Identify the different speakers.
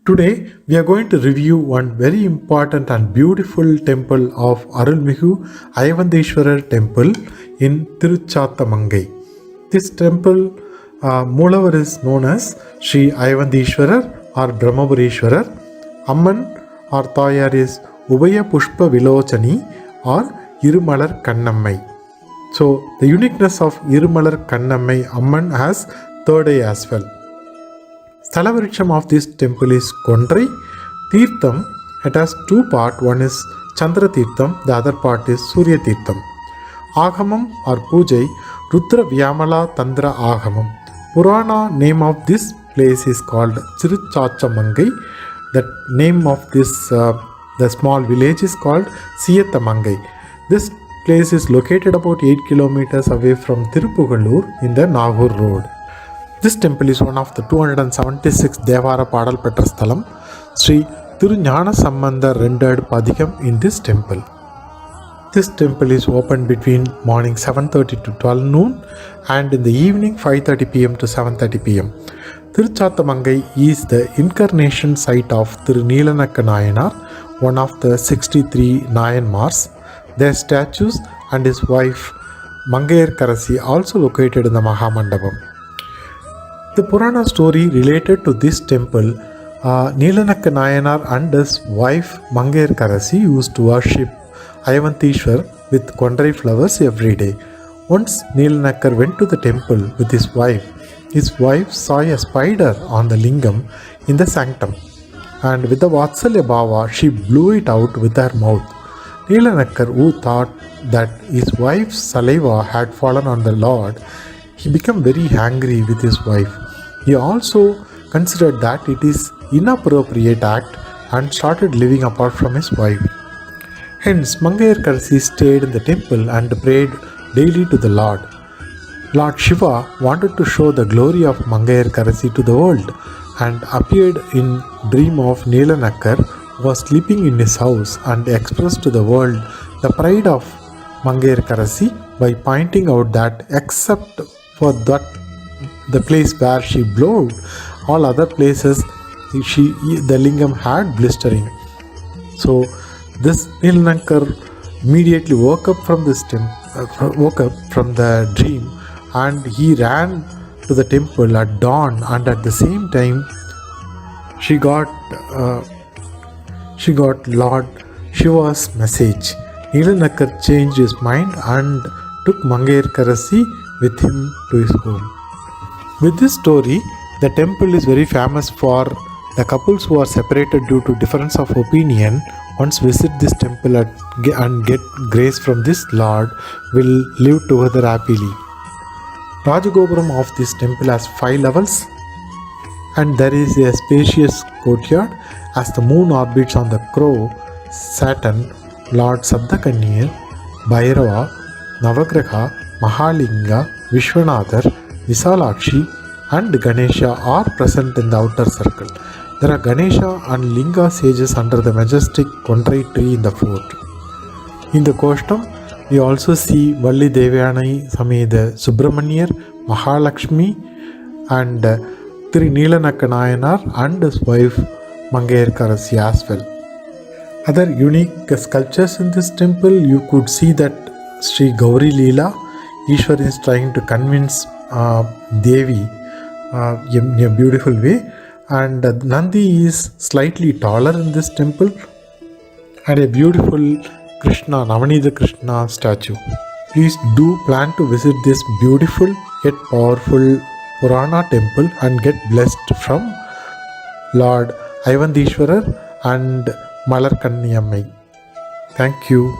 Speaker 1: Today, we are going to review one very important and beautiful temple of Arulmigu Ayavandeshwarar temple in Tiruchattamangai. This temple, Moolavar is known as Sri Ayavandeshwarar or Brahmapureeshwarar. Amman or Tayar is Ubaya Pushpa Vilochani or Irumalar Kannammai. So, the uniqueness of Irumalar Kannammai Amman has third eye as well. Stalavariksham of this temple is Kondrai Tirtham. It has two parts. One is Chandra Tirtham, the other part is Surya Tirtham. Agamam or Pujai Rudra Vyamala Tandra Agamam. Purana name of this place is called Tiruchattamangai. The name of this the small village is called Siyathamangai. This place is located about 8 kilometers away from Tirupugallur in the Nagore road. This temple is one of the 276 Devara Padal Petra Sthalam. Sri Thiruñana Sambandar rendered Padikam in this temple. This temple is open between morning 7:30 to 12 noon and in the evening 5:30 pm to 7:30 pm. Tiruchattamangai is the incarnation site of Thiruneelanakka Nayanar, one of the 63 Nayanmars. Their statues and his wife Mangayarkarasi also located in the Mahamandapam. The Purana story related to this temple, Neelanakka Nayanar and his wife Mangayarkarasi used to worship Ayavandeshwar with Kondrai flowers every day. Once Neelanakkar went to the temple with his wife saw a spider on the lingam in the sanctum, and with the Vatsalya Bhava she blew it out with her mouth. Neelanakkar, who thought that his wife's saliva had fallen on the Lord, he became very angry with his wife. He also considered that it is inappropriate act and started living apart from his wife. Hence, Mangayarkarasi stayed in the temple and prayed daily to the Lord. Lord Shiva wanted to show the glory of Mangayarkarasi to the world and appeared in dream of Neelanakkar, who was sleeping in his house, and expressed to the world the pride of Mangayarkarasi by pointing out that except for the place where she blowed, all other places the lingam had blistering. So this Neelanakkar immediately woke up from the dream, and he ran to the temple at dawn, and at the same time she got Lord Shiva's message. Neelanakkar changed his mind and took Mangayarkarasi with him to his home. With this story, the temple is very famous for the couples who are separated due to difference of opinion. Once visit this temple and get grace from this Lord, will live together happily. Rajagopuram of this temple has 5 levels, and there is a spacious courtyard. As the moon orbits on the crow, Saturn, Lord Sabdakanyar, Bhairava, Navagraha, Mahalinga, Vishwanathar, Visalakshi and Ganesha are present in the outer circle. There are Ganesha and Linga sages under the majestic Kondrai tree in the fort. In the Koshtam, we also see Valli Devyani Sameda Subramanyar, Mahalakshmi and Thiruneelanakka Nayanar and his wife Mangayarkarasi as well. Other unique sculptures in this temple, you could see that Sri Gauri Leela, Ishwar is trying to convince Devi in a beautiful way, and Nandi is slightly taller in this temple, and a beautiful Krishna, Navanitha Krishna statue. Please do plan to visit this beautiful yet powerful Purana temple and get blessed from Lord Ayavandeshwarar and Malarkanniyammai. Thank you.